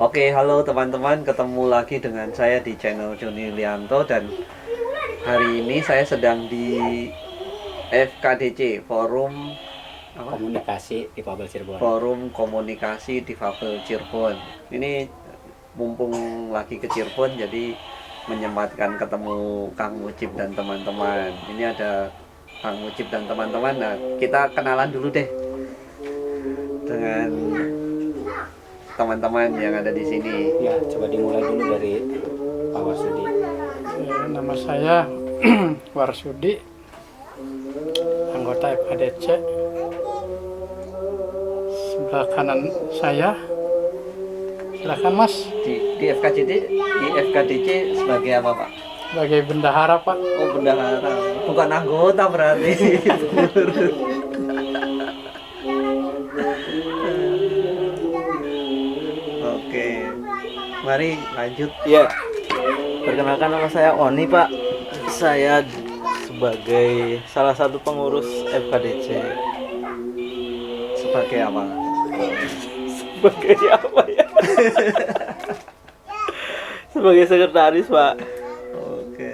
Oke, halo teman-teman, ketemu lagi dengan saya di channel Joni Lianto dan hari ini saya sedang di FKDC, Komunikasi di Pabel Cirebon. Forum Komunikasi Difabel Cirebon. Ini mumpung lagi ke Cirebon, jadi menyempatkan ketemu Kang Mujib dan teman-teman. Ini ada Kang Mujib dan teman-teman. Nah, kita kenalan dulu deh dengan teman-teman yang ada di sini. Ya, coba dimulai dulu dari Pak Warsudi. Nama saya Warsudi, anggota FKDC. Sebelah kanan saya, silakan Mas, Di FKDC sebagai apa, Pak? sebagai bendahara Pak. Oh, bendahara, bukan anggota berarti. Oke, mari lanjut. Ya, perkenalkan nama saya Oni, Pak. Saya sebagai salah satu pengurus FKDC. Sebagai apa? Sebagai apa ya? Sebagai sekretaris, Pak. Oke.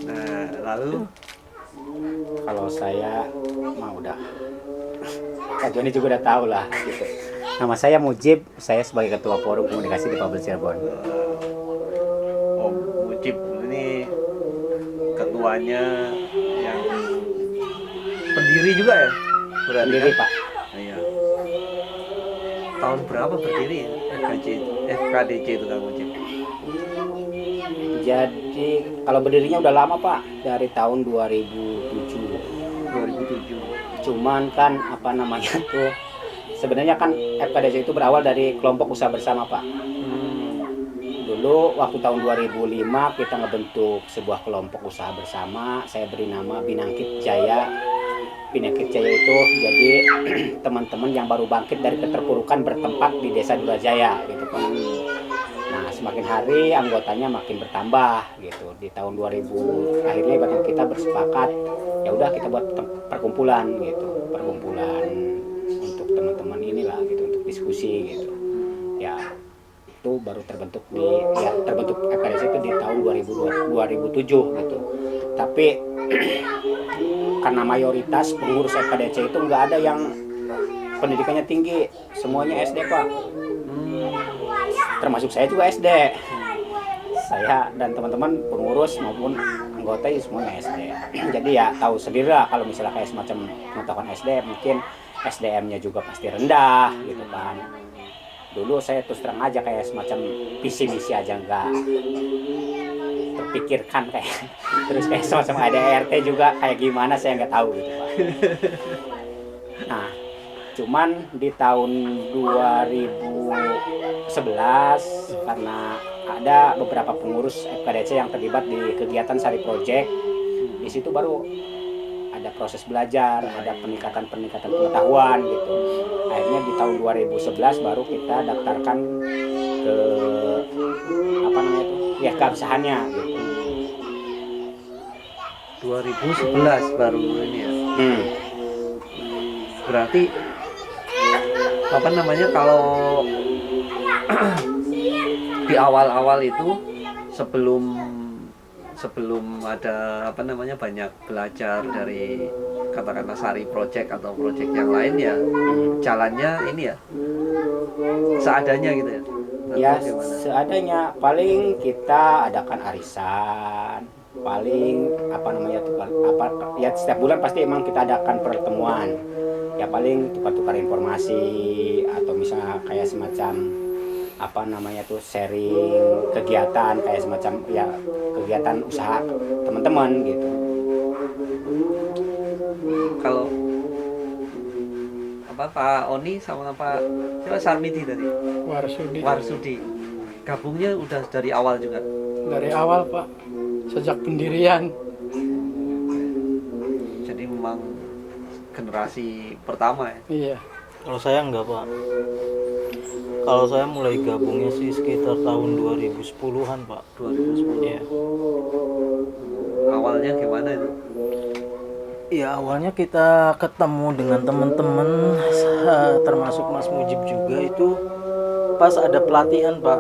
Nah, lalu Kalau saya mah udah Kak Joni juga udah tahu lah gitu. Nama saya Mujib, saya sebagai ketua forum komunikasi di Pabel Cirebon. Om Mujib ini ketuanya yang pendiri juga ya? Berarti Sendiri kan? Pak. Iya. Tahun berapa berdiri ya? FKDC itu Kang Mujib? Jadi kalau berdirinya udah lama Pak, dari tahun 2007. 2007. Cuman kan apa namanya tuh, sebenarnya kan FKDC itu berawal dari kelompok usaha bersama Pak. Dulu waktu tahun 2005 kita ngebentuk sebuah kelompok usaha bersama. Saya beri nama Binangkit Jaya. Binangkit Jaya itu jadi teman-teman yang baru bangkit dari keterpurukan bertempat di Desa Durajaya gitu Pak. Nah, semakin hari anggotanya makin bertambah gitu. Di tahun 2000 akhirnya ibaratnya kita bersepakat ya udah kita buat perkumpulan gitu. Perkumpulan untuk teman-teman inilah gitu, untuk diskusi gitu. Ya, itu baru terbentuk FKDC itu di tahun 2007 gitu. Tapi karena mayoritas pengurus FKDC itu nggak ada yang pendidikannya tinggi, semuanya SD Pak. Termasuk saya juga SD. Saya dan teman-teman pengurus maupun anggota itu semuanya SD. Jadi ya tahu sendiri lah kalau misalnya kayak semacam pengetahuan SD, mungkin SDM-nya juga pasti rendah gitu kan. Dulu saya terus terang aja kayak semacam visi misi aja nggak terpikirkan kayak terus kayak semacam ADRT juga kayak gimana saya nggak tahu gitu Pak. Nah, cuman di tahun 2011 karena ada beberapa pengurus FKDC yang terlibat di kegiatan Sari Project, di situ baru ada proses belajar, ada peningkatan pengetahuan gitu. Akhirnya di tahun 2011 baru kita daftarkan ke apa namanya itu ya keabsahannya gitu. 2011 baru ini ya. Berarti apa namanya kalau di awal-awal itu sebelum ada apa namanya banyak belajar dari katakanlah Sari Project atau project yang lain ya, jalannya ini ya seadanya gitu ya. Ya seadanya, paling kita adakan arisan, paling apa namanya tuh apa ya setiap bulan pasti emang kita adakan pertemuan. Ya paling tukar-tukar informasi atau misalnya kayak semacam apa namanya tuh sharing kegiatan kayak semacam ya kegiatan usaha teman-teman gitu. Kalau apa Pak Oni sama Pak siapa Sarmidi tadi? Warsudi. Gabungnya udah dari awal juga. Dari awal Pak, sejak pendirian. Jadi memang generasi pertama ya. Iya. Kalau saya enggak, Pak. Kalau saya mulai gabungnya sih sekitar tahun 2010-an, Pak. 2010. Iya. Awalnya gimana itu? Ya awalnya kita ketemu dengan teman-teman termasuk Mas Mujib juga itu pas ada pelatihan Pak,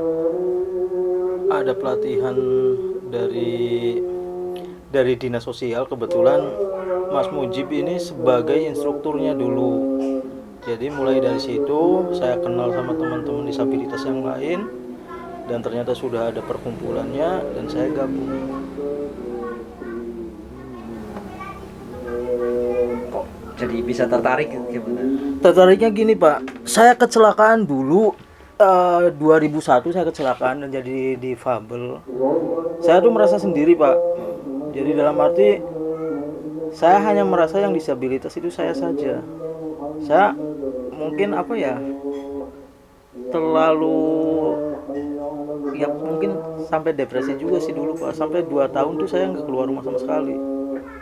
ada pelatihan dari dinas sosial. Kebetulan Mas Mujib ini sebagai instrukturnya dulu. Jadi mulai dari situ saya kenal sama teman-teman disabilitas yang lain, dan ternyata sudah ada perkumpulannya dan saya gabung. Kok jadi bisa tertarik gimana? Tertariknya gini Pak, saya kecelakaan dulu 2001 saya kecelakaan dan jadi difabel. Saya tuh merasa sendiri Pak. Jadi dalam arti saya hanya merasa yang disabilitas itu saya saja. Saya mungkin apa ya, terlalu ya mungkin sampai depresi juga sih dulu Pak. Sampai 2 tahun tuh saya nggak keluar rumah sama sekali,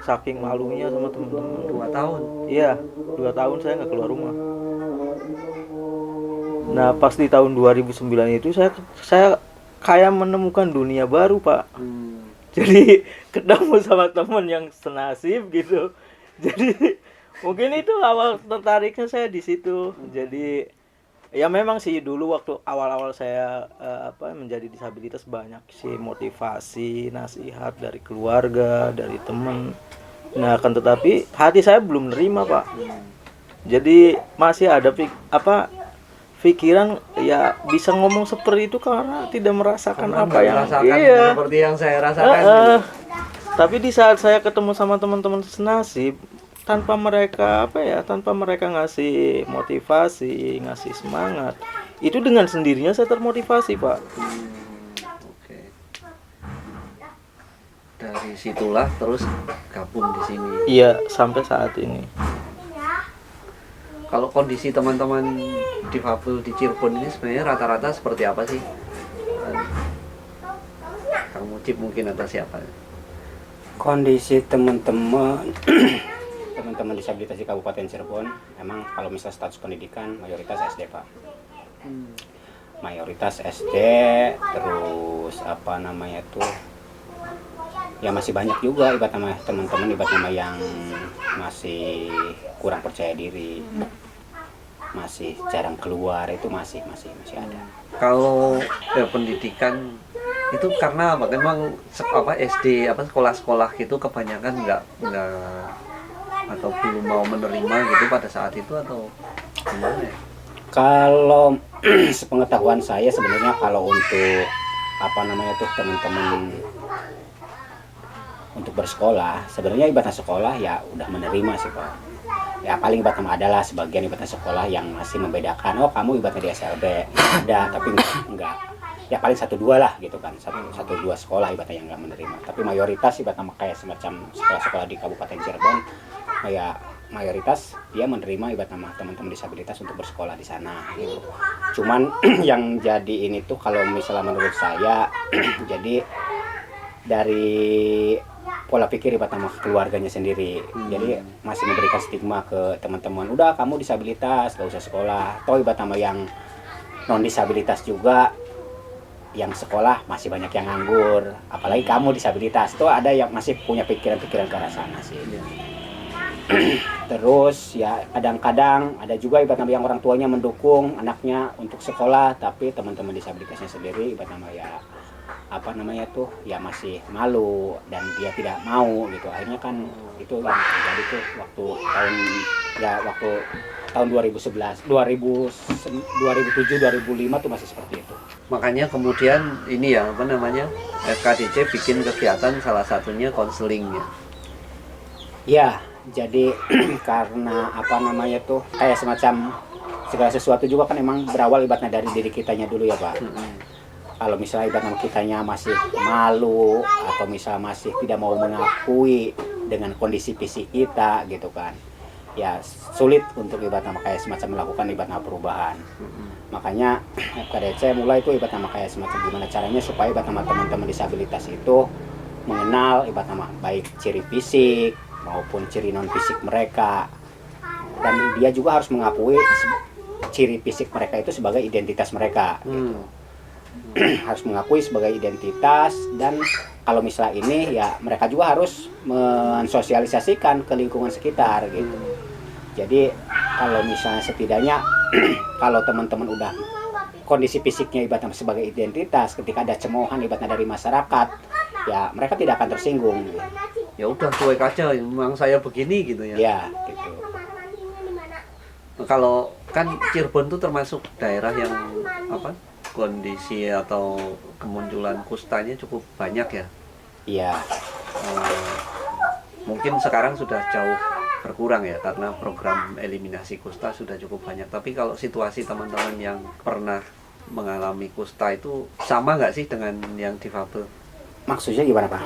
saking malunya sama teman-teman. 2 tahun. Iya, 2 tahun saya nggak keluar rumah. Nah pas di tahun 2009 itu saya kayak menemukan dunia baru Pak. Jadi ketemu sama teman yang senasib gitu. Jadi mungkin itu awal tertariknya saya di situ. Jadi ya memang sih dulu waktu awal-awal saya menjadi disabilitas banyak sih motivasi, nasihat dari keluarga, dari teman. Nah kan tetapi hati saya belum nerima Pak. Jadi masih ada pikiran ya bisa ngomong seperti itu karena tidak merasakan Karena apa yang merasakan iya. seperti yang saya rasakan. Tapi di saat saya ketemu sama teman-teman senasib, tanpa mereka ngasih motivasi, ngasih semangat, itu dengan sendirinya saya termotivasi Pak. Oke. Dari situlah terus gabung di sini. Iya sampai saat ini. Kalau kondisi teman-teman difabel di Cirebon ini sebenarnya rata-rata seperti apa sih? Kang Mujib mungkin atau siapa? Kondisi teman-teman teman-teman disabilitas di Kabupaten Cirebon, emang kalau misalnya status pendidikan mayoritas SD Pak. Mayoritas SD, terus ya masih banyak juga ibaratnya teman-teman yang masih kurang percaya diri, masih jarang keluar, itu masih ada. Kalau pendidikan itu karena apa? Memang SD sekolah-sekolah gitu kebanyakan nggak atau belum mau menerima gitu pada saat itu atau gimana ya? Kalau sepengetahuan saya sebenarnya kalau untuk teman-teman untuk bersekolah, sebenarnya ibaratnya sekolah ya udah menerima sih Pak. Ya paling ibaratnya adalah sebagian ibaratnya sekolah yang masih membedakan, oh kamu ibaratnya di SLB ada, tapi enggak. Ya paling 1-2 lah gitu kan, 1-2 sekolah ibaratnya yang enggak menerima. Tapi mayoritas ibaratnya kayak semacam sekolah-sekolah di Kabupaten Cirebon, ya mayoritas dia menerima ibaratnya teman-teman disabilitas untuk bersekolah di sana gitu. Cuman yang jadi ini tuh kalau misalnya menurut saya jadi dari pola pikir ibaratnya keluarganya sendiri. Jadi masih memberikan stigma ke teman-teman, udah kamu disabilitas gak usah sekolah. Atau ibaratnya yang non disabilitas juga yang sekolah masih banyak yang nganggur, apalagi kamu disabilitas. Itu ada yang masih punya pikiran-pikiran ke arah sana sih. Terus ya kadang-kadang ada juga ibaratnya yang orang tuanya mendukung anaknya untuk sekolah, tapi teman-teman disabilitasnya sendiri ibaratnya ya masih malu dan dia tidak mau gitu. Akhirnya kan itu yang terjadi tuh waktu tahun 2011, 2007, 2005 tuh masih seperti itu. Makanya kemudian ini ya FKDC bikin kegiatan salah satunya konselingnya. Ya, jadi karena kayak semacam segala sesuatu juga kan emang berawal ibaratnya dari diri kitanya dulu ya Pak. Kalau misalnya ibaratnya kitanya masih malu atau misalnya masih tidak mau mengakui dengan kondisi fisik kita gitu kan, ya sulit untuk ibaratnya kayak semacam melakukan ibaratnya perubahan. Makanya FKDC mulai itu ibaratnya kayak semacam gimana caranya supaya ibaratnya teman-teman disabilitas itu mengenal ibaratnya baik ciri fisik maupun ciri non fisik mereka, dan dia juga harus mengakui ciri fisik mereka itu sebagai identitas mereka gitu. Harus mengakui sebagai identitas, dan kalau misalnya ini ya mereka juga harus mensosialisasikan ke lingkungan sekitar gitu. Jadi kalau misalnya setidaknya kalau teman-teman udah kondisi fisiknya ibaratnya sebagai identitas, ketika ada cemoohan ibaratnya dari masyarakat, ya mereka tidak akan tersinggung. Ya udah cuek aja, memang saya begini gitu ya. Ya, gitu. Kalau kan Cirebon tuh termasuk daerah yang apa, kondisi atau kemunculan kustanya cukup banyak ya. Iya. Mungkin sekarang sudah jauh berkurang ya karena program eliminasi kusta sudah cukup banyak. Tapi kalau situasi teman-teman yang pernah mengalami kusta itu sama nggak sih dengan yang difabel? Maksudnya gimana Pak?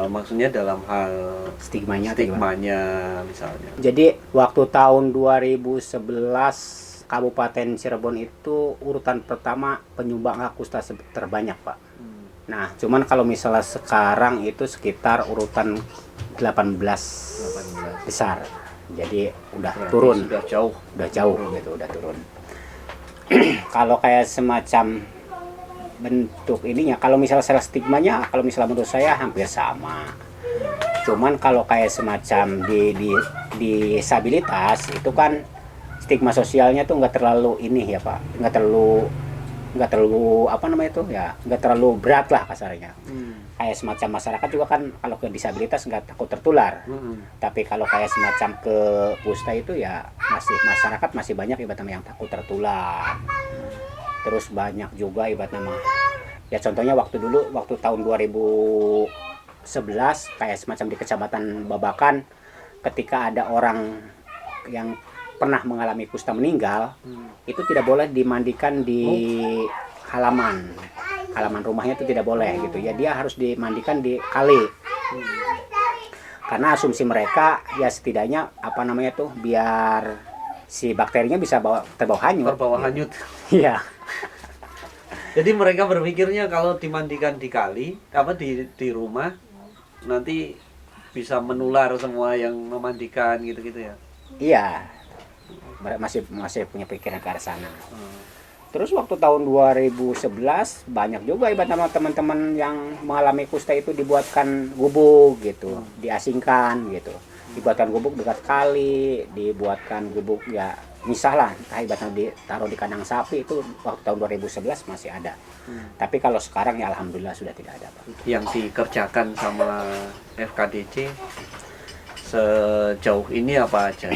Maksudnya dalam hal Stigmanya atau gimana? stigmanya misalnya. Jadi waktu tahun 2011 Kabupaten Cirebon itu urutan pertama penyumbang hak kusta terbanyak Pak. Nah, cuman kalau misalnya sekarang itu sekitar urutan 18 besar. Jadi udah Berarti turun. sudah jauh. Gitu, udah turun. Kalau kayak semacam bentuk ininya, kalau misalnya salah stigmanya, kalau misalnya menurut saya hampir sama. Cuman kalau kayak semacam di disabilitas itu kan stigma sosialnya tuh nggak terlalu ini ya Pak, nggak terlalu apa namanya itu ya, nggak terlalu berat lah kasarnya. Kayak semacam masyarakat juga kan kalau ke disabilitas nggak takut tertular. Tapi kalau kayak semacam ke kusta itu ya masih masyarakat masih banyak ibaratnya yang takut tertular. Terus banyak juga ibaratnya ya contohnya waktu tahun 2011 kayak semacam di Kecamatan Babakan, ketika ada orang yang pernah mengalami kusta meninggal, itu tidak boleh dimandikan di halaman rumahnya, itu tidak boleh gitu ya, dia harus dimandikan di kali. Karena asumsi mereka ya setidaknya apa namanya tuh biar si bakterinya bisa terbawa hanyut. Iya. Jadi mereka berpikirnya kalau dimandikan di kali, apa di rumah nanti bisa menular semua yang memandikan gitu-gitu ya. Iya. Masih punya pikiran ke arah sana. Terus waktu tahun 2011 banyak juga ibarat teman-teman yang mengalami kusta itu dibuatkan gubuk gitu, diasingkan gitu. Dibuatkan gubuk dekat kali, dibuatkan gubuk ya misah lah, entah ibaratnya ditaruh di kandang sapi, itu waktu tahun 2011 masih ada. Tapi kalau sekarang ya alhamdulillah sudah tidak ada Pak. Yang dikerjakan sama FKDC sejauh ini apa aja?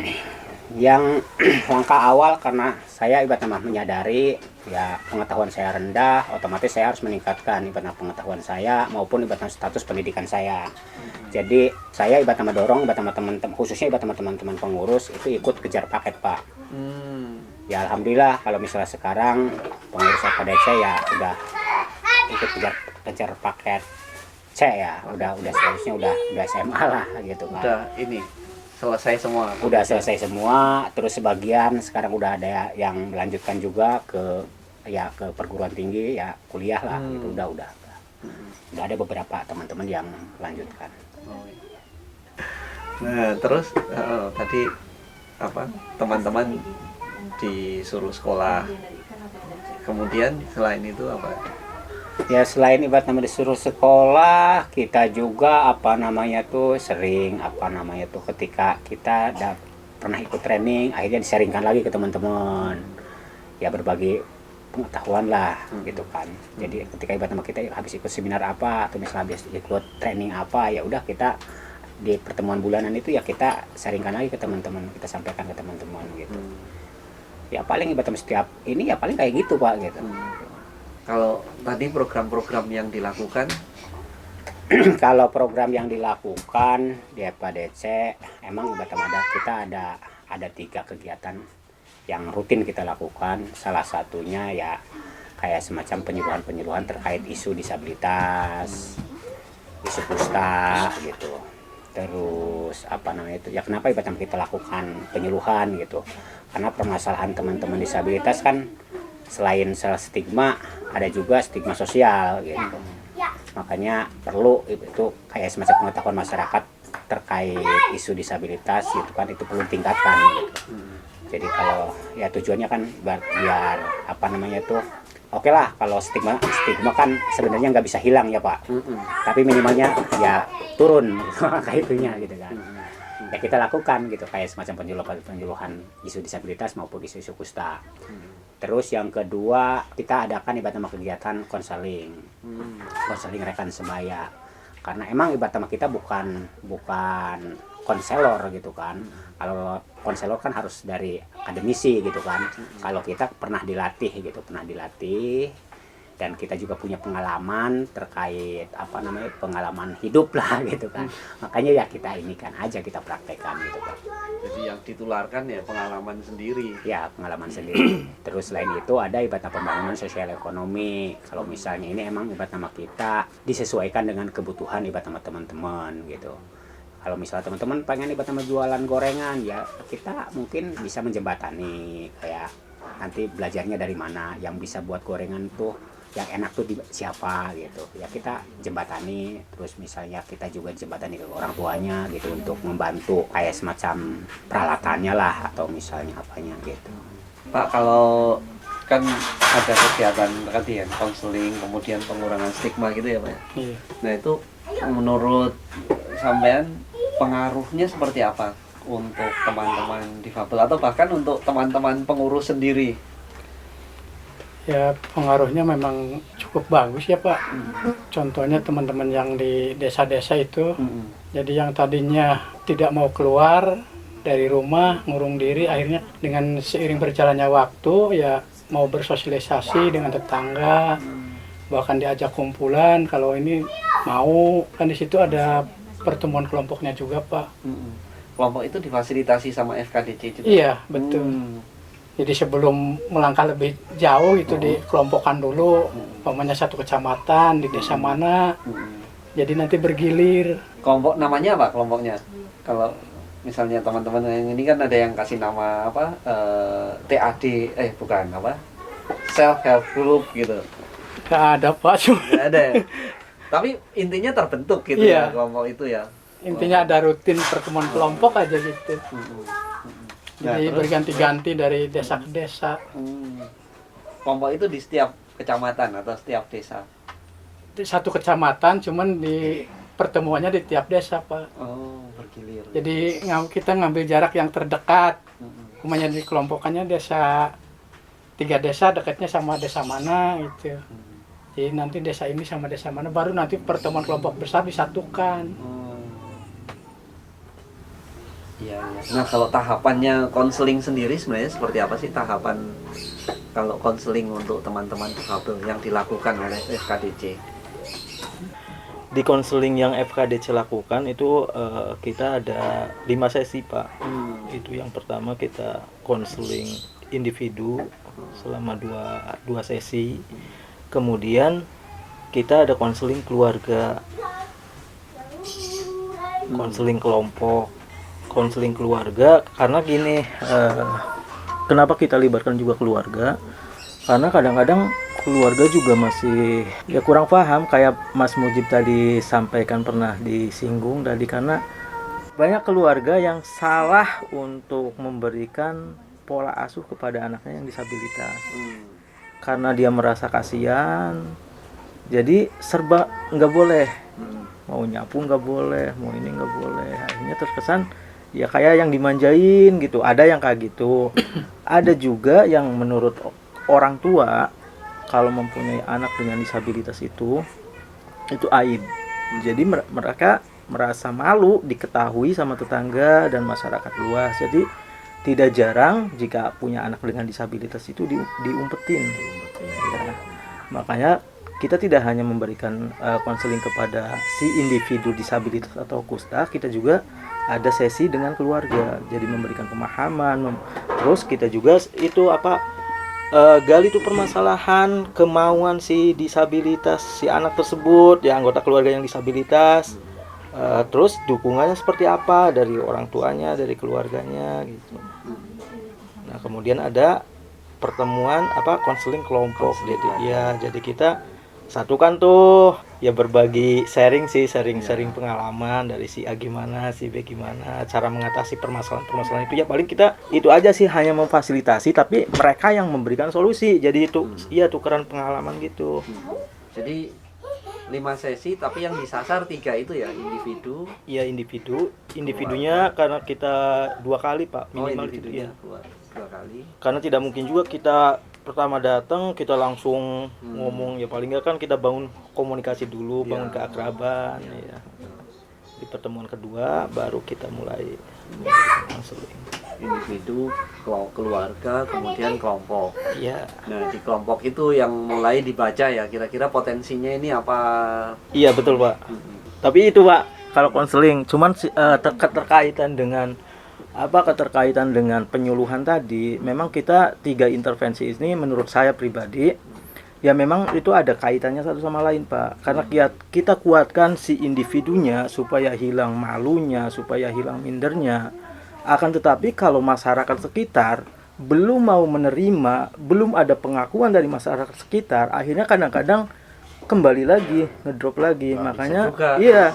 Yang langkah awal karena saya ibaratnya menyadari ya pengetahuan saya rendah, otomatis saya harus meningkatkan ibaratnya pengetahuan saya maupun ibaratnya status pendidikan saya. Jadi saya ibaratnya mendorong ibaratnya teman-teman, khususnya ibaratnya teman-teman pengurus itu ikut kejar paket Pak. Ya alhamdulillah kalau misalnya sekarang pengurus FKDC ya udah ikut kejar paket C ya, udah seharusnya udah SMA lah gitu Pak. Udah ini selesai semua. Udah selesai semua, terus sebagian sekarang udah ada yang melanjutkan juga ke perguruan tinggi ya, kuliah lah gitu, udah ada beberapa teman-teman yang melanjutkan. Nah terus tadi apa, teman-teman disuruh sekolah, kemudian selain itu apa? Ya selain ibaratnya disuruh sekolah, kita juga sering ketika kita pernah ikut training, akhirnya disaringkan lagi ke teman-teman. Ya berbagi pengetahuan lah gitu kan. Jadi ketika ibaratnya kita habis ikut seminar apa atau misalnya habis ikut training apa, ya udah kita di pertemuan bulanan itu ya kita saringkan lagi ke teman-teman, kita sampaikan ke teman-teman gitu. Ya paling ibaratnya setiap ini ya paling kayak gitu Pak gitu. Kalau tadi program-program yang dilakukan, kalau program yang dilakukan di FKDC emang kita ada 3 kegiatan yang rutin kita lakukan. Salah satunya ya kayak semacam penyuluhan terkait isu disabilitas, isu kusta gitu. Terus ya kenapa ibaratnya kita lakukan penyuluhan gitu, karena permasalahan teman-teman disabilitas kan selain stigma, ada juga stigma sosial gitu. Makanya perlu itu kayak semacam pengetahuan masyarakat terkait isu disabilitas gitu kan, itu perlu tingkatkan gitu. Jadi kalau ya tujuannya kan biar oke lah kalau stigma kan sebenarnya nggak bisa hilang ya Pak. Tapi minimalnya ya turun kayak itunya gitu kan. ya kita lakukan gitu, kayak semacam penyuluhan isu disabilitas maupun isu-isu kusta. Terus yang kedua, kita adakan ibarat nama kegiatan konseling rekan sebaya, karena emang ibarat nama kita bukan konselor gitu kan. Kalau konselor kan harus dari akademisi gitu kan. Kalau kita pernah dilatih dan kita juga punya pengalaman terkait pengalaman hidup lah gitu kan. Makanya ya kita kita praktekkan gitu kan. Jadi yang ditularkan ya pengalaman sendiri. Ya, pengalaman sendiri. Terus selain itu ada ibarat pembangunan sosial ekonomi. Kalau misalnya ini emang ibarat nama kita disesuaikan dengan kebutuhan ibarat nama teman-teman gitu. Kalau misalnya teman-teman pengen ibarat nama jualan gorengan, ya kita mungkin bisa menjembatani, kayak nanti belajarnya dari mana, yang bisa buat gorengan tuh yang enak tuh siapa gitu. Ya kita jembatani, terus misalnya kita juga jembatani ke orang tuanya gitu untuk membantu kayak semacam peralatannya lah atau misalnya apanya gitu. Pak, kalau kan ada kegiatan tadi ya, konseling, kemudian pengurangan stigma gitu ya Pak ya? Iya. Nah itu menurut sampean pengaruhnya seperti apa untuk teman-teman difabel atau bahkan untuk teman-teman pengurus sendiri? Ya pengaruhnya memang cukup bagus ya Pak. Contohnya teman-teman yang di desa-desa itu, jadi yang tadinya tidak mau keluar dari rumah, ngurung diri, akhirnya dengan seiring berjalannya waktu ya mau bersosialisasi dengan tetangga, bahkan diajak kumpulan. Kalau ini mau, kan di situ ada pertemuan kelompoknya juga Pak. Kelompok itu difasilitasi sama FKDC juga? Iya betul. Jadi sebelum melangkah lebih jauh itu dikelompokkan dulu, umpamanya satu kecamatan di desa mana. Jadi nanti bergilir. Kelompok namanya apa kelompoknya? Kalau misalnya teman-teman yang ini kan ada yang kasih nama apa? TAD, bukan apa? Self help group gitu. Nggak ada Pak, cuma Nggak ada ya? Tapi intinya terbentuk gitu Iya. ya kelompok itu ya. intinya ada rutin pertemuan kelompok aja gitu. Nah, Jadi terus- berganti-ganti dari desa ke desa. Kelompok itu di setiap kecamatan atau setiap desa? Di satu kecamatan, cuman di pertemuannya di tiap desa Pak. Oh, bergilir. Jadi kita ngambil jarak yang terdekat. Umumnya dikelompokannya desa, 3 desa dekatnya sama desa mana gitu. Jadi nanti desa ini sama desa mana, baru nanti pertemuan kelompok besar disatukan. Iya, iya. Nah, kalau tahapannya konseling sendiri sebenarnya seperti apa sih tahapan kalau konseling untuk teman-teman difabel yang dilakukan oleh FKDC? Di konseling yang FKDC lakukan itu kita ada 5 sesi Pak. Itu yang pertama kita konseling individu selama dua sesi. Kemudian kita ada konseling keluarga, konseling kelompok, konseling keluarga. Karena gini, kenapa kita libatkan juga keluarga? Karena kadang-kadang keluarga juga masih ya kurang paham, kayak Mas Mujib tadi sampaikan, pernah disinggung tadi, karena banyak keluarga yang salah untuk memberikan pola asuh kepada anaknya yang disabilitas. Karena dia merasa kasihan, jadi serba nggak boleh, mau nyapu nggak boleh, mau ini nggak boleh. Akhirnya terkesan ya kayak yang dimanjain gitu. Ada yang kayak gitu. Ada juga yang menurut orang tua kalau mempunyai anak dengan disabilitas itu aib. Jadi mereka merasa malu diketahui sama tetangga dan masyarakat luas. Jadi tidak jarang jika punya anak dengan disabilitas itu diumpetin. Ya. Makanya kita tidak hanya memberikan konseling kepada si individu disabilitas atau kusta, kita juga ada sesi dengan keluarga. Jadi memberikan pemahaman, terus kita juga itu gali itu permasalahan kemauan si disabilitas, si anak tersebut, ya anggota keluarga yang disabilitas. Terus dukungannya seperti apa dari orang tuanya, dari keluarganya gitu. Nah, kemudian ada pertemuan konseling kelompok. Jadi kita satukan tuh ya berbagi sharing pengalaman dari si A gimana, si B gimana, cara mengatasi permasalahan itu. Ya paling kita itu aja sih, hanya memfasilitasi, tapi mereka yang memberikan solusi. Jadi itu tukeran pengalaman gitu. Jadi 5 sesi tapi yang disasar 3 itu ya individu. Iya, individunya karena kita 2 kali Pak Oh, minimal itu individunya ya. 2 kali. Karena tidak mungkin juga kita pertama datang kita langsung ngomong, ya paling nggak kan kita bangun komunikasi dulu, bangun keakraban ya. Di pertemuan kedua baru kita mulai konseling. Individu, keluarga, kemudian kelompok. Iya. Nah, di kelompok itu yang mulai dibaca ya, kira-kira potensinya ini apa? Iya betul Pak. Tapi itu Pak, kalau konseling cuman keterkaitan dengan penyuluhan tadi, memang kita 3 intervensi ini menurut saya pribadi ya memang itu ada kaitannya satu sama lain Pak. Karena kita kuatkan si individunya supaya hilang malunya, supaya hilang mindernya. Akan tetapi kalau masyarakat sekitar belum mau menerima, belum ada pengakuan dari masyarakat sekitar, akhirnya kadang-kadang kembali lagi, ngedrop lagi. Makanya iya.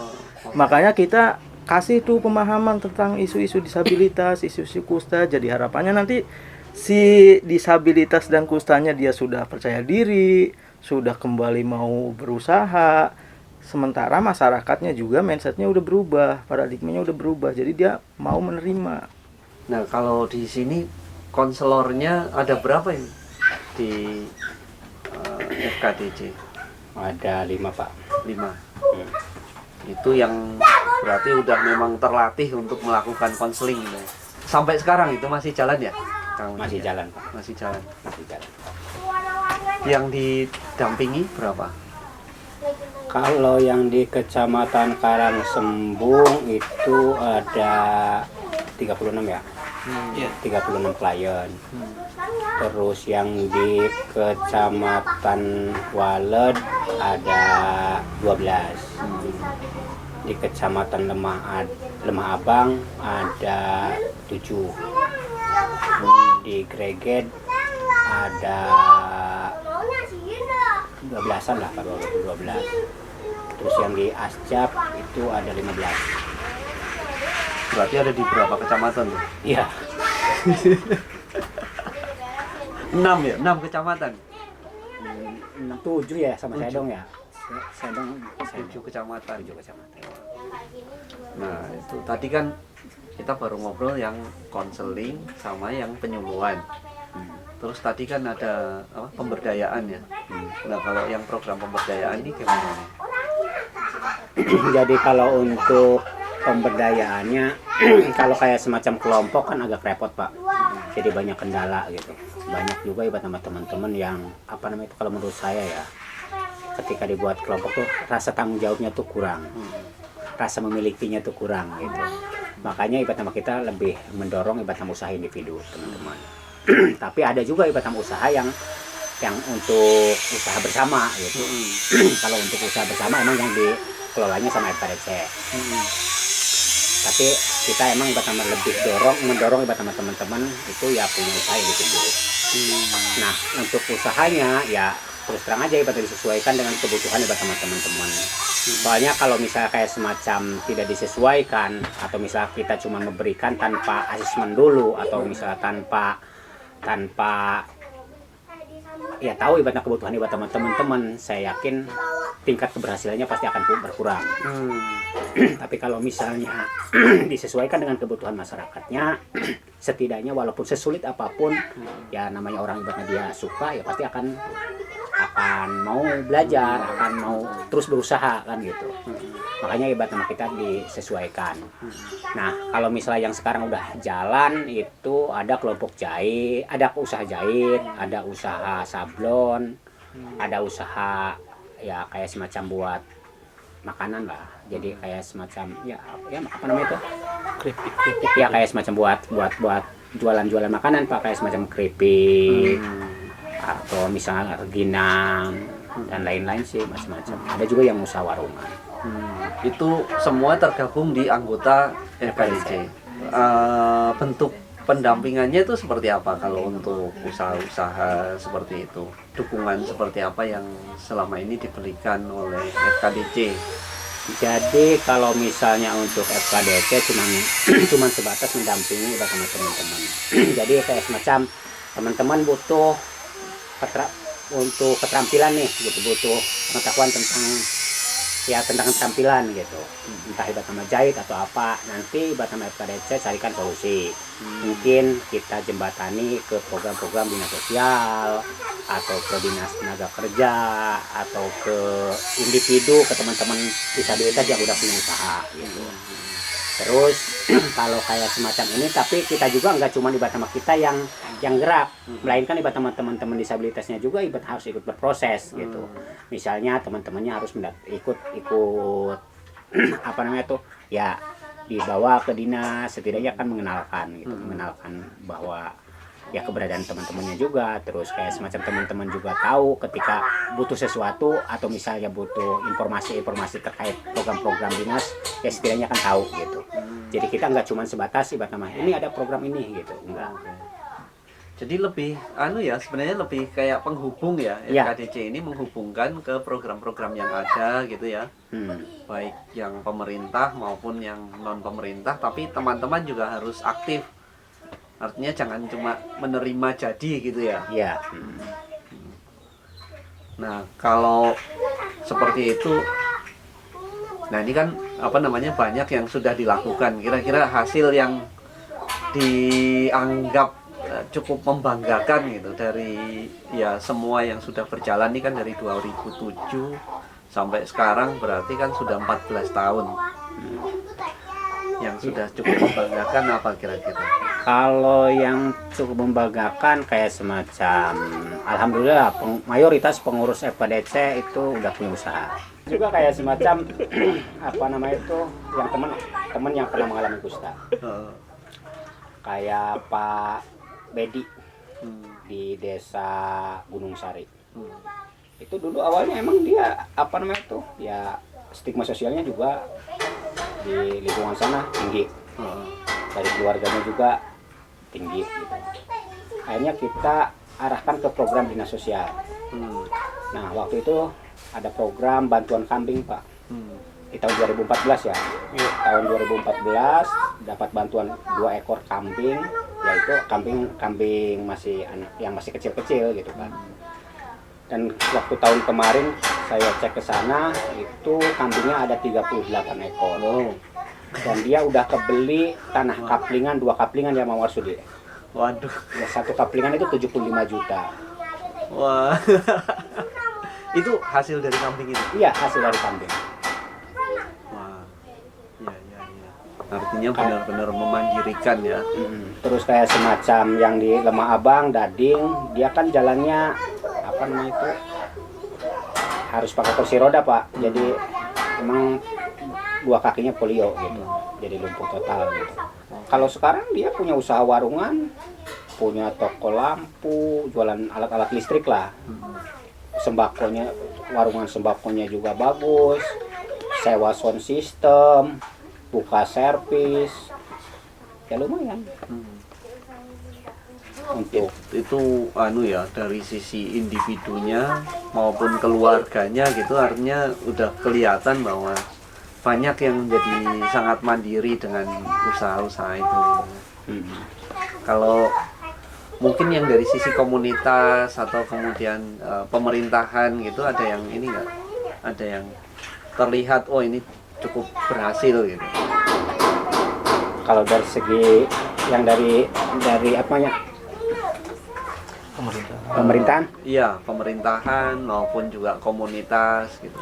Makanya kita kasih tuh pemahaman tentang isu-isu disabilitas, isu-isu kusta. Jadi harapannya nanti si disabilitas dan kustanya dia sudah percaya diri, sudah kembali mau berusaha. Sementara masyarakatnya juga mindsetnya udah berubah, paradigmanya udah berubah, jadi dia mau menerima. Nah, kalau di sini konselornya ada berapa ini di FKDC? Ada 5 Pak. 5. Itu yang berarti udah memang terlatih untuk melakukan konseling. Sampai sekarang itu masih jalan ya? Masih jalan Pak. Masih jalan. Masih jalan. Yang didampingi berapa? Kalau yang di Kecamatan Karangsembung itu ada 36 ya. 36 klien. Terus yang di Kecamatan Waled ada 12. Di Kecamatan Lemah Abang ada 7. Di Greget ada 12-an lah, kalau 12. Terus yang di Asjab itu ada 15. Berarti ada di berapa kecamatan tuh? Iya. 6 ya? 6 kecamatan? 7 ya sama saya dong ya. Saya dong 7 kecamatan. 7 kecamatan. Nah, itu tadi kan kita baru ngobrol yang konseling sama yang penyuluhan. Terus tadi kan ada pemberdayaan ya. Nah, kalau yang program pemberdayaan ini gimana nih? Jadi kalau untuk pemberdayaannya kalau kayak semacam kelompok kan agak repot Pak. Jadi banyak kendala gitu. Banyak juga ibarat sama teman-teman yang itu kalau menurut saya ya, ketika dibuat kelompok tuh rasa tanggung jawabnya tuh kurang. Rasa memilikinya tuh kurang gitu. Makanya ibarat sama kita lebih mendorong ibarat sama usaha individu teman-teman. Tapi ada juga ibarat sama usaha yang untuk usaha bersama gitu. Kalau untuk usaha bersama emang yang dikelolanya sama FKDC. Tapi kita emang ibarat sama lebih mendorong ibarat sama teman-teman itu ya punya usaha individu. Nah, untuk usahanya ya terus terang aja ibarat disesuaikan dengan kebutuhan ibarat sama teman-teman. Soalnya kalau misalnya kayak semacam tidak disesuaikan atau misalnya kita cuma memberikan tanpa asesmen dulu atau misalnya tanpa ya tahu ibaratnya kebutuhan ibarat teman-teman, saya yakin tingkat keberhasilannya pasti akan berkurang. Tapi kalau misalnya disesuaikan dengan kebutuhan masyarakatnya, setidaknya walaupun sesulit apapun, ya namanya orang ibaratnya dia suka, ya pasti akan mau belajar, akan mau terus berusaha kan gitu. Makanya ibaratnya kita disesuaikan. Nah, kalau misalnya yang sekarang udah jalan itu ada kelompok jahit, ada usaha jahit, ada usaha sablon, ada usaha ya kayak semacam buat makanan lah. Jadi kayak semacam ya apa namanya itu? Keripik. Ya kayak semacam buat jualan-jualan makanan Pak, kayak semacam keripik. Atau misalnya rengginang dan lain-lain sih macam-macam. Ada juga yang usaha warungan. Itu semua tergabung di anggota FKDC. Bentuk pendampingannya itu seperti apa kalau untuk usaha-usaha seperti itu? Dukungan seperti apa yang selama ini diberikan oleh FKDC? Jadi kalau misalnya untuk FKDC cuman sebatas mendampingi sama teman-teman. Jadi kayak semacam teman-teman butuh untuk keterampilan nih gitu, butuh pengetahuan tentang ya tentang tampilan gitu, entah ibarat nama jahit atau apa, nanti ibarat nama FKDC carikan solusi. Mungkin kita jembatani ke program-program dinas sosial atau ke dinas tenaga kerja atau ke individu, ke teman-teman disabilitas yang udah punya usaha gitu. Terus kalau kayak semacam ini, tapi kita juga nggak cuma ibarat sama kita yang gerak, melainkan ibarat sama teman-teman disabilitasnya juga ibarat harus ikut berproses gitu. Misalnya teman-temannya harus ikut apa namanya tuh ya, dibawa ke dinas, setidaknya kan mengenalkan gitu, mengenalkan bahwa ya keberadaan teman-temannya juga. Terus kayak semacam teman-teman juga tahu ketika butuh sesuatu atau misalnya butuh informasi-informasi terkait program-program dinas, ya setidaknya kan tahu gitu. Jadi kita nggak cuma sebatas ibarat nama ini ada program ini gitu, enggak. Jadi lebih sebenarnya lebih kayak penghubung ya. FKDC ini menghubungkan ke program-program yang ada gitu ya. Baik yang pemerintah maupun yang non pemerintah, tapi teman-teman juga harus aktif. Artinya jangan cuma menerima jadi gitu ya. Iya. Nah, kalau seperti itu, nah ini kan banyak yang sudah dilakukan. Kira-kira hasil yang dianggap cukup membanggakan gitu dari ya semua yang sudah berjalan ini kan dari 2007 sampai sekarang, berarti kan sudah 14 tahun. Yang sudah cukup membanggakan apa kira-kira? Kalau yang cukup membanggakan kayak semacam, alhamdulillah mayoritas pengurus FKDC itu udah punya usaha. Juga kayak semacam apa namanya itu, yang teman yang pernah mengalami kusta. Kayak Pak Bedi di desa Gunung Sari. Itu dulu awalnya emang dia apa namanya itu, ya stigma sosialnya juga di lingkungan sana tinggi, dari keluarganya juga tinggi gitu. Akhirnya kita arahkan ke program dinas sosial. Nah waktu itu ada program bantuan kambing Pak, di tahun 2014 ya. Tahun 2014 dapat bantuan 2 ekor kambing, yaitu kambing masih yang masih kecil-kecil gitu kan. Dan waktu tahun kemarin saya cek ke sana, itu kambingnya ada 38 ekor. Dan dia udah kebeli tanah kaplingan, 2 kaplingan ya Mawar Sudi. Waduh. Ya, 1 kaplingan itu 75 juta. Wah. Itu hasil dari kambing itu? Iya, hasil dari kambing. Wah. Iya. Artinya benar-benar memandirikan ya. Terus kayak semacam yang di Lemah Abang, Dading, dia kan jalannya apa namanya itu, harus pakai kursi roda Pak. Jadi emang 2 kakinya polio gitu, jadi lumpuh total gitu. Kalau sekarang dia punya usaha warungan, punya toko lampu, jualan alat-alat listrik lah. Sembakonya, warungan sembakonya juga bagus, sewa sound system, buka servis, ya lumayan. Untuk itu ya, dari sisi individunya maupun keluarganya gitu, artinya udah kelihatan bahwa banyak yang menjadi sangat mandiri dengan usaha-usaha itu. Kalau mungkin yang dari sisi komunitas atau kemudian pemerintahan gitu, ada yang ini nggak? Ada yang terlihat oh ini cukup berhasil gitu. Kalau dari segi yang dari apanya? Pemerintahan? Iya, pemerintahan maupun juga komunitas gitu.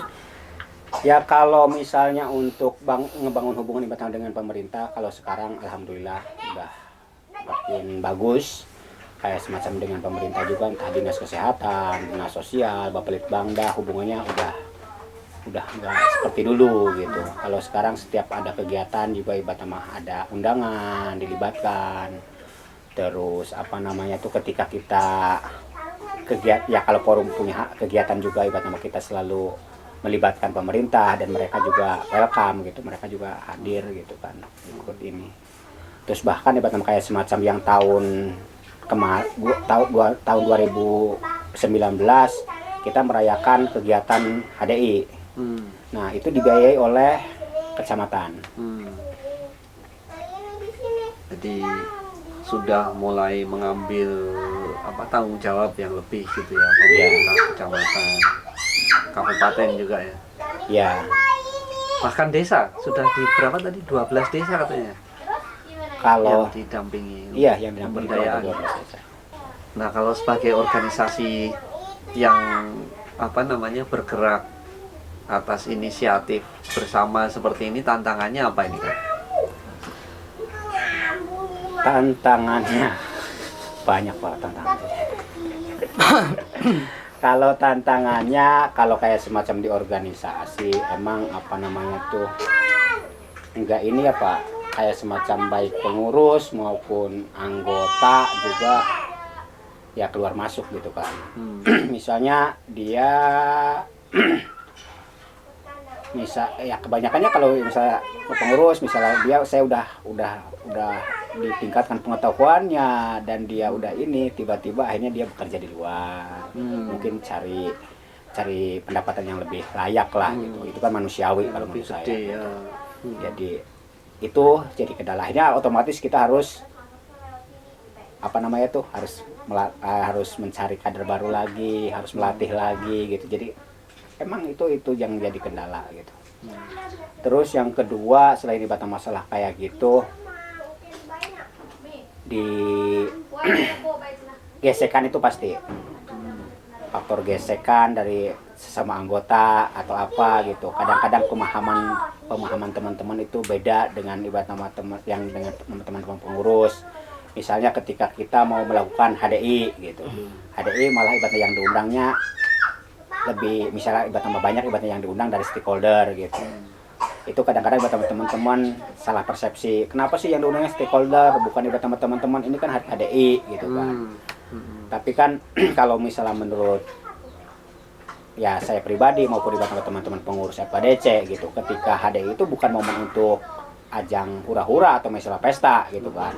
Ya kalau misalnya untuk ngebangun hubungan dengan pemerintah, kalau sekarang alhamdulillah udah makin bagus. Kayak semacam dengan pemerintah juga, entah dinas kesehatan, dinas sosial, Bapelitbangda, hubungannya udah nggak seperti dulu gitu. Kalau sekarang setiap ada kegiatan juga ibaratnya ada undangan, dilibatkan. Terus apa namanya tuh ketika kita ya kalau forum punya kegiatan juga ibaratnya kita selalu melibatkan pemerintah dan mereka juga welcome gitu, mereka juga hadir gitu kan ikut ini. Terus bahkan ibaratnya kayak semacam yang tahun 2019 kita merayakan kegiatan HDI. Nah itu dibiayai oleh kecamatan. Jadi sudah mulai mengambil tanggung jawab yang lebih gitu ya, pemerintah kecamatan, kabupaten juga ya. Ya. bahkan desa sudah di berapa tadi 12 desa katanya Kalau yang didampingi. iya yang didampingi Pemberdayaan. 12 desa. Nah, kalau sebagai organisasi yang bergerak atas inisiatif bersama seperti ini, tantangannya apa ini Kak? Tantangannya banyak Pak tantangannya. Kalau tantangannya, kalau kayak semacam di organisasi, emang enggak ini ya Pak, kayak semacam baik pengurus maupun anggota juga ya keluar masuk gitu kan. Misalnya dia kebanyakannya kalau misalnya pengurus, misalnya saya udah ditingkatkan pengetahuannya dan dia udah ini, tiba-tiba akhirnya dia bekerja di luar, mungkin cari pendapatan yang lebih layak lah gitu. Itu kan manusiawi kalau menurut saya. Ya. Jadi itu jadi kendala. Akhirnya otomatis kita harus harus mencari kader baru lagi, harus melatih lagi gitu. Jadi emang itu yang jadi kendala gitu. Terus yang kedua, selain dibata masalah kayak gitu, di gesekan itu pasti faktor gesekan dari sesama anggota atau apa gitu. Kadang-kadang pemahaman teman-teman itu beda dengan ibarat nama dengan teman-teman pengurus. Misalnya ketika kita mau melakukan HDI gitu, HDI malah ibaratnya yang diundangnya lebih, misalnya ibaratnya banyak ibaratnya yang diundang dari stakeholder gitu. Itu kadang-kadang ibaratnya teman-teman salah persepsi. Kenapa sih yang diundangnya stakeholder bukan ibaratnya teman-teman, ini kan HDI gitu kan. Tapi kan kalau misalnya menurut ya saya pribadi maupun ibaratnya teman-teman pengurus FKDC gitu, ketika HDI itu bukan momen untuk ajang hura-hura atau misalnya pesta gitu kan.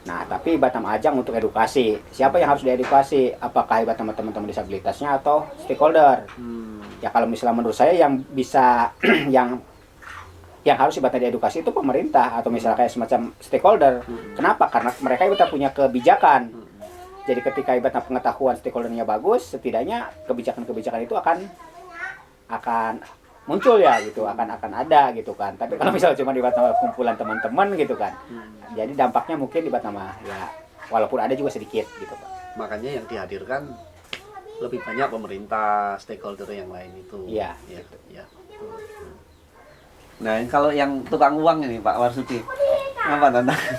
Nah, tapi Batam ajang untuk edukasi. Siapa yang harus diedukasi? Apakah Batam teman-teman disabilitasnya atau stakeholder? Ya kalau misalnya menurut saya yang bisa yang harus Batam diedukasi itu pemerintah atau misalnya kayak semacam stakeholder. Kenapa? Karena mereka Batam punya kebijakan. Jadi ketika Batam pengetahuan stakeholdernya bagus, setidaknya kebijakan-kebijakan itu akan muncul ya gitu, akan ada gitu kan. Tapi kalau misalnya cuma di Batam kumpulan teman-teman gitu kan, jadi dampaknya mungkin di Batam ya walaupun ada juga sedikit gitu Pak. Makanya yang dihadirkan lebih banyak pemerintah, stakeholder yang lain itu. Iya. Gitu. Ya. Nah, kalau yang tukang uang ini Pak Warsudi, apa tantangan?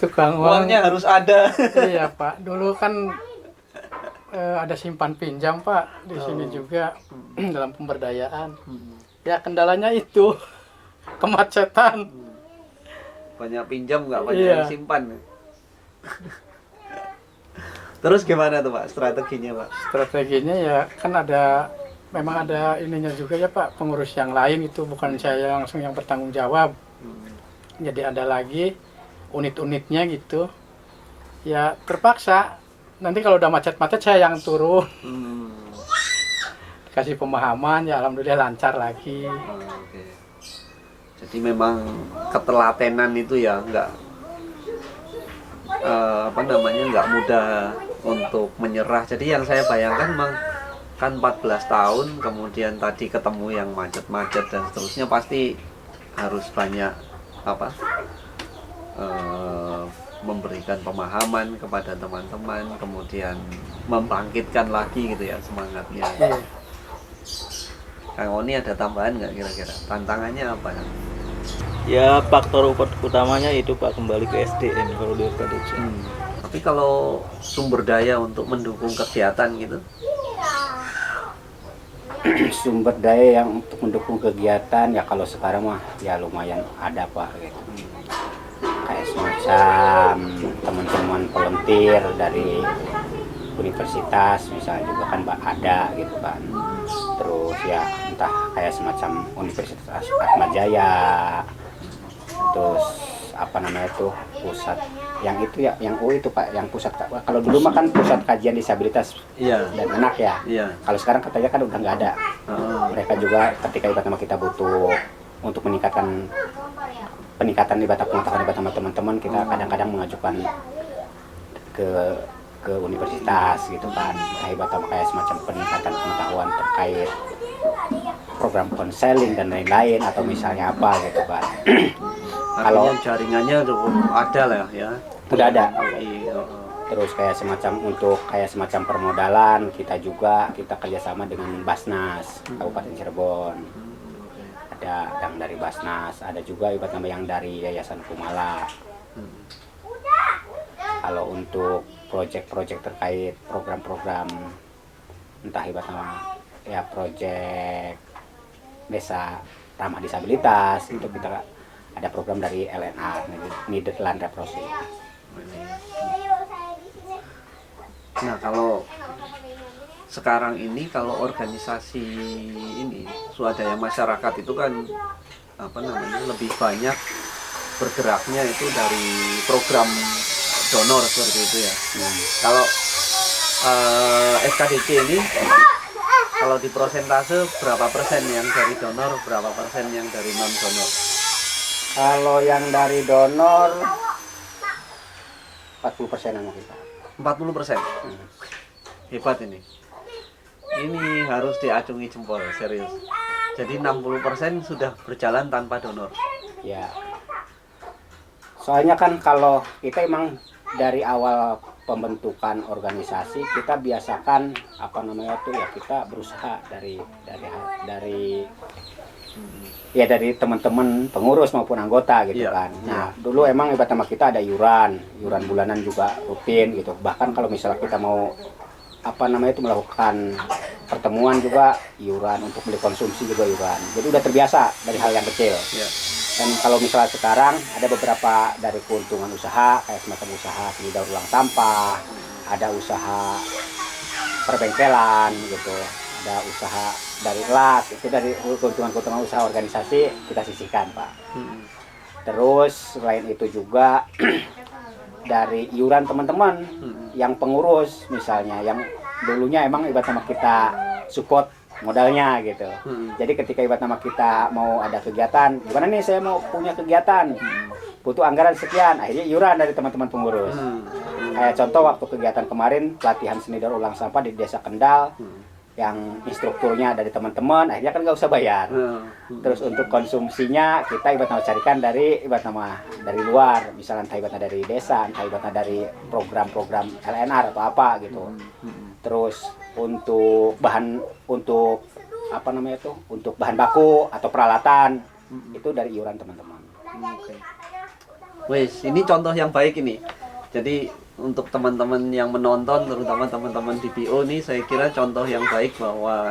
Tukang uang. Uangnya harus ada. Iya Pak, dulu kan ada simpan pinjam Pak di sini juga dalam pemberdayaan. Ya kendalanya itu kemacetan. Banyak pinjam nggak banyak Iya. yang simpan. Terus gimana tuh Pak strateginya Pak? Strateginya ya kan memang ada ininya juga ya Pak, pengurus yang lain itu bukan saya langsung yang bertanggung jawab. Jadi ada lagi unit-unitnya gitu. Ya terpaksa. Nanti kalau udah macet-macet saya yang turun. Kasih pemahaman, ya alhamdulillah lancar lagi. Oke. Jadi memang ketelatenan itu ya nggak nggak mudah untuk menyerah. Jadi yang saya bayangkan memang kan 14 tahun kemudian tadi ketemu yang macet-macet dan seterusnya, pasti harus banyak memberikan pemahaman kepada teman-teman, kemudian membangkitkan lagi gitu ya semangatnya. Kang Oni ada tambahan nggak kira-kira? Tantangannya apa? Ya faktor utamanya itu Pak, kembali ke SDM kalau di FKDC. Tapi kalau sumber daya untuk mendukung kegiatan gitu? Sumber daya yang untuk mendukung kegiatan ya kalau sekarang mah ya lumayan ada Pak gitu. Kayak semacam teman-teman volunteer dari universitas misalnya juga kan ada gitu kan. Terus ya entah kayak semacam Universitas Atmajaya, terus pusat yang itu ya, yang itu Pak, yang pusat, kalau dulu mah kan pusat kajian disabilitas dan anak ya. Kalau sekarang katanya kan udah nggak ada. Mereka juga ketika ibarat kita butuh untuk peningkatan ibarat pengetahuan ibarat sama teman-teman, kita kadang-kadang mengajukan ke ke universitas gitu kan. Nah, ibarat nama kayak semacam peningkatan pengetahuan terkait program konseling dan lain-lain atau misalnya apa gitu kan. Artinya jaringannya cukup ada lah ya. Udah ada. Iya. Terus kayak semacam permodalan kita kerjasama dengan Basnas Kabupaten Cirebon. Ada yang dari Basnas, ada juga ibarat nama yang dari Yayasan Kumala. Kalau untuk proyek-proyek terkait program-program entah ibarat nama ya proyek desa ramah disabilitas itu kita ada program dari LNR, Nederland Reprosi. Nah, kalau sekarang ini kalau organisasi ini swadaya masyarakat itu kan apa namanya lebih banyak bergeraknya itu dari program donor seperti itu ya. Kalau SKDC ini kalau di persentase berapa persen yang dari donor, berapa persen yang dari non donor? Kalau yang dari donor 40% sama kita. 40%. Hebat ini. Ini harus diacungi jempol, serius. Jadi 60% sudah berjalan tanpa donor. Ya. Soalnya kan kalau kita emang dari awal pembentukan organisasi kita biasakan apa namanya tuh ya kita berusaha dari teman-teman pengurus maupun anggota gitu kan. Nah, dulu emang ibarat nama kita ada iuran bulanan juga rutin gitu. Bahkan kalau misalnya kita mau apa namanya itu melakukan pertemuan juga iuran, untuk beli konsumsi juga iuran. Jadi udah terbiasa dari hal yang kecil. Dan kalau misalnya sekarang ada beberapa dari keuntungan usaha kayak semacam usaha daur ulang sampah, ada usaha perbengkelan gitu, ada usaha dari las, itu dari keuntungan usaha organisasi kita sisihkan Pak. Terus selain itu juga dari iuran teman-teman yang pengurus misalnya, yang dulunya emang ibarat nama kita support modalnya gitu. Jadi ketika ibarat nama kita mau ada kegiatan, gimana nih saya mau punya kegiatan, butuh anggaran sekian, akhirnya iuran dari teman-teman pengurus. Kayak contoh waktu kegiatan kemarin pelatihan seni daur ulang sampah di Desa Kendal, yang instrukturnya dari teman-teman, akhirnya kan nggak usah bayar. Terus untuk konsumsinya kita ibarat nama carikan dari ibarat nama dari luar, misalnya entah ibarat dari desa, entah ibarat dari program-program LNR atau apa gitu. Terus untuk bahan apa namanya itu, untuk bahan baku atau peralatan itu dari iuran teman-teman. Wes, ini contoh yang baik ini. Jadi untuk teman-teman yang menonton, terutama teman-teman di PO nih, saya kira contoh yang baik bahwa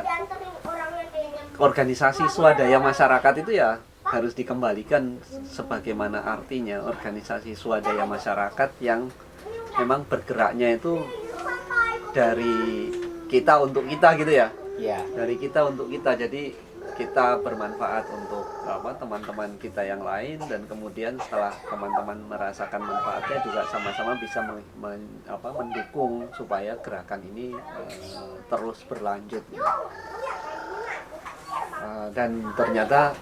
organisasi swadaya masyarakat itu ya harus dikembalikan sebagaimana artinya, organisasi swadaya masyarakat yang memang bergeraknya itu dari kita untuk kita gitu ya. Iya. Dari kita untuk kita, jadi kita bermanfaat untuk teman-teman kita yang lain, dan kemudian setelah teman-teman merasakan manfaatnya juga sama-sama bisa mendukung supaya gerakan ini terus berlanjut. Dan ternyata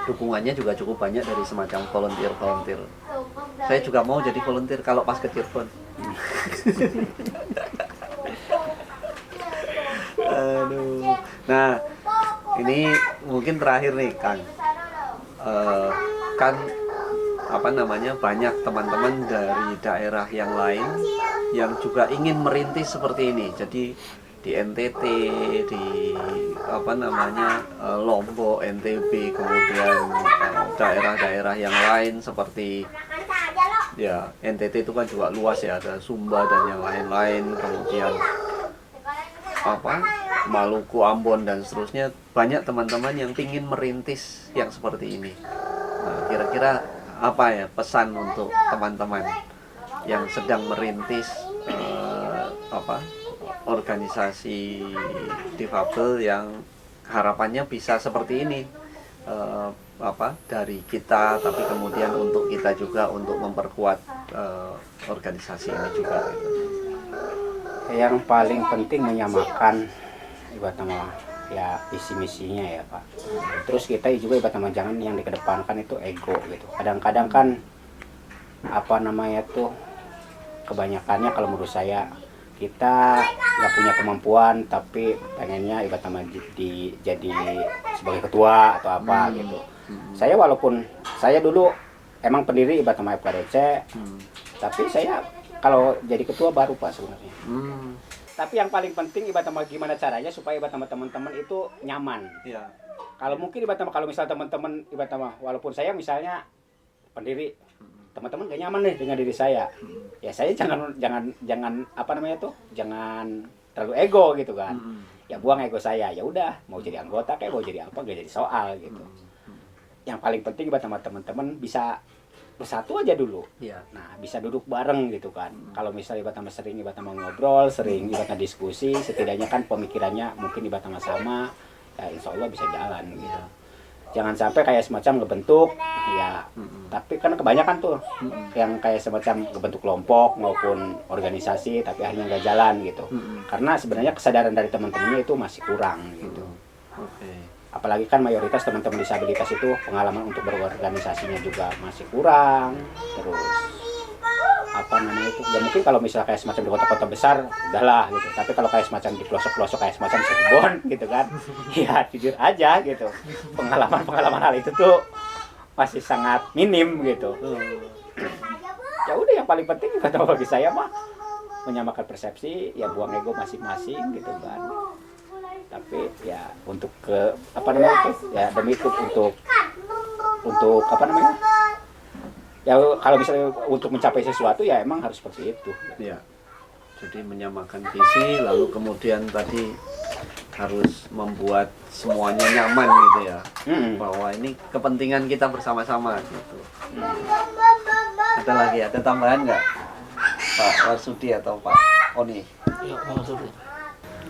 dukungannya juga cukup banyak dari semacam volunteer. Saya juga mau jadi volunteer kalau pas ke Cirebon. Aduh. Nah, ini mungkin terakhir nih Kang. Kan apa namanya, banyak teman-teman dari daerah yang lain yang juga ingin merintis seperti ini. Jadi di NTT, di apa namanya Lombok, NTB, kemudian daerah-daerah yang lain seperti ya NTT itu kan juga luas ya, ada Sumba dan yang lain-lain, kemudian Maluku, Ambon dan seterusnya. Banyak teman-teman yang ingin merintis yang seperti ini. Nah, kira-kira apa ya pesan untuk teman-teman yang sedang merintis organisasi difabel yang harapannya bisa seperti ini, dari kita, tapi kemudian untuk kita juga untuk memperkuat organisasi ini juga gitu. Yang paling penting menyamakan ibarat nama ya visi misinya ya Pak. Terus kita juga ibarat nama jangan yang dikedepankan itu ego gitu. Kadang-kadang kan apa namanya tuh kebanyakannya kalau menurut saya kita nggak punya kemampuan tapi pengennya ibarat nama jadi sebagai ketua atau apa gitu. Saya walaupun saya dulu emang pendiri ibarat nama FKDC, tapi saya kalau jadi ketua baru Pak sebenarnya. Tapi yang paling penting ibarat nama gimana caranya supaya ibarat nama teman-teman itu nyaman. Iya. Kalau mungkin ibarat nama kalau misal teman-teman ibarat nama walaupun saya misalnya pendiri, teman-teman gak nyaman nih dengan diri saya, ya saya jangan apa namanya tuh, jangan terlalu ego gitu kan. Ya buang ego saya, ya udah mau jadi anggota kayak mau jadi apa gak jadi soal gitu. Yang paling penting buat teman-teman bisa bersatu aja dulu. Iya. Nah bisa duduk bareng gitu kan. Kalau misalnya ibarat nama sering ibarat nama ngobrol, sering ibarat nama diskusi, setidaknya kan pemikirannya mungkin ibarat nama sama, ya insya Allah bisa jalan gitu. Jangan sampai kayak semacam ngebentuk ya, tapi kan kebanyakan tuh yang kayak semacam ngebentuk kelompok maupun organisasi tapi akhirnya nggak jalan gitu. Karena sebenarnya kesadaran dari teman-temannya itu masih kurang gitu. Apalagi kan mayoritas teman-teman disabilitas itu pengalaman untuk berorganisasinya juga masih kurang. Terus apa namanya itu, ya mungkin kalau misalnya kayak semacam di kota-kota besar udahlah gitu, tapi kalau kayak semacam di pelosok-pelosok kayak semacam Cirebon gitu kan, ya jujur aja gitu, pengalaman hal itu tuh masih sangat minim gitu. Ya udah yang paling penting kata bagi saya mah menyamakan persepsi, ya buang ego masing-masing gitu kan. Tapi ya untuk ke apa namanya itu, ya demi itu untuk apa namanya, ya kalau misalnya untuk mencapai sesuatu ya emang harus seperti itu. Ya, jadi menyamakan visi, lalu kemudian tadi harus membuat semuanya nyaman gitu ya, bahwa ini kepentingan kita bersama-sama gitu. Ada lagi, ada tambahan nggak, Pak Warsudi atau Pak Oni? Ya, maksudnya.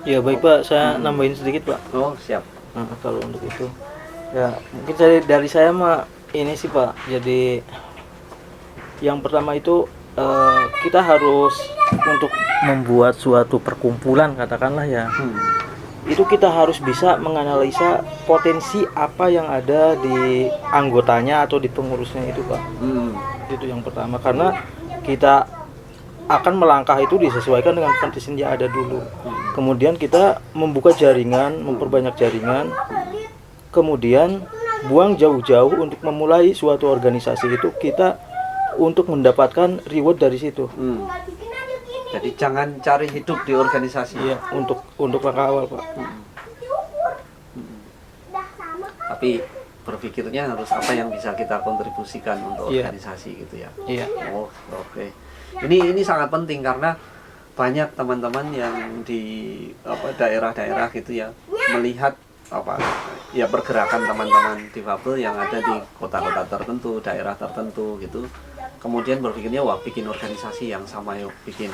Ya baik Pak, saya nambahin sedikit Pak. Oh siap. Nah, kalau untuk itu, ya mungkin dari saya mah ini sih Pak. Jadi yang pertama itu kita harus untuk membuat suatu perkumpulan katakanlah ya, itu kita harus bisa menganalisa potensi apa yang ada di anggotanya atau di pengurusnya itu Pak. Itu yang pertama, karena kita akan melangkah itu disesuaikan dengan potensi yang ada dulu. Kemudian kita membuka jaringan, memperbanyak jaringan, kemudian buang jauh-jauh untuk memulai suatu organisasi itu kita untuk mendapatkan reward dari situ. Jadi jangan cari hidup di organisasi. Iya, untuk langkah awal Pak. Tapi berpikirnya harus apa yang bisa kita kontribusikan untuk organisasi gitu ya. Iya. Oh oke. Ini sangat penting karena banyak teman-teman yang di daerah-daerah gitu ya melihat ya pergerakan teman-teman difabel yang ada di kota-kota tertentu, daerah tertentu gitu. Kemudian berpikirnya wah bikin organisasi yang sama yuk bikin.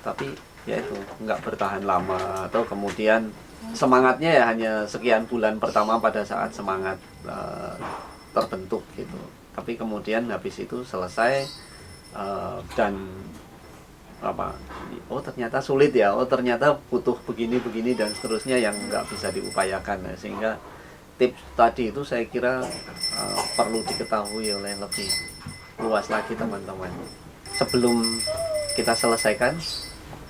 Tapi ya itu nggak bertahan lama atau kemudian semangatnya ya hanya sekian bulan pertama pada saat semangat terbentuk gitu. Tapi kemudian habis itu selesai dan ternyata sulit ya, ternyata butuh begini dan seterusnya yang nggak bisa diupayakan ya. Sehingga tips tadi itu saya kira perlu diketahui oleh lebih luas lagi teman-teman. Sebelum kita selesaikan,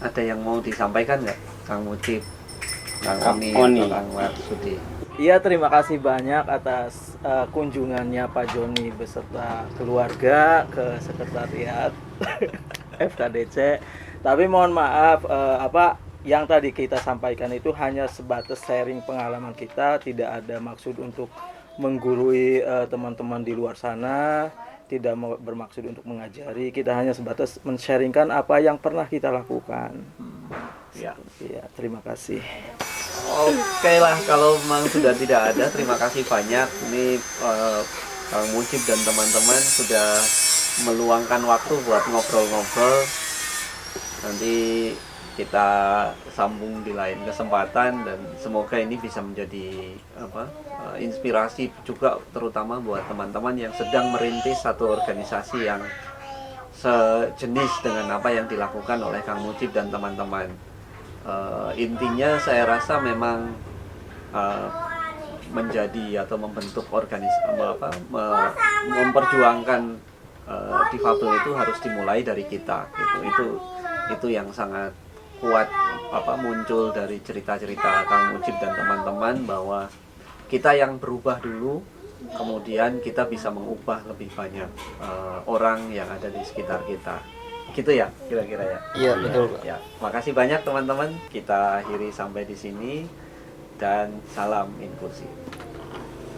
ada yang mau disampaikan nggak, Kang Mucib, Kang Oni, Kang Warsudi? Iya, terima kasih banyak atas kunjungannya Pak Joni beserta keluarga ke sekretariat FKDC. Tapi mohon maaf, yang tadi kita sampaikan itu hanya sebatas sharing pengalaman kita, tidak ada maksud untuk menggurui teman-teman di luar sana, tidak bermaksud untuk mengajari. Kita hanya sebatas men-sharingkan apa yang pernah kita lakukan. Ya, terima kasih. Oke lah, kalau memang sudah tidak ada, terima kasih banyak. Ini Kang Mucib dan teman-teman sudah meluangkan waktu buat ngobrol-ngobrol. Nanti kita sambung di lain kesempatan dan semoga ini bisa menjadi inspirasi juga terutama buat teman-teman yang sedang merintis satu organisasi yang sejenis dengan apa yang dilakukan oleh Kang Mucib dan teman-teman. Intinya saya rasa memang menjadi atau membentuk organisasi memperjuangkan difabel itu harus dimulai dari kita gitu. Itu yang sangat kuat muncul dari cerita-cerita Kang Mujib dan teman-teman, bahwa kita yang berubah dulu, kemudian kita bisa mengubah lebih banyak orang yang ada di sekitar kita. Gitu ya, kira-kira ya. Iya, betul, Pak. Ya, makasih banyak teman-teman. Kita akhiri sampai di sini dan salam inklusi.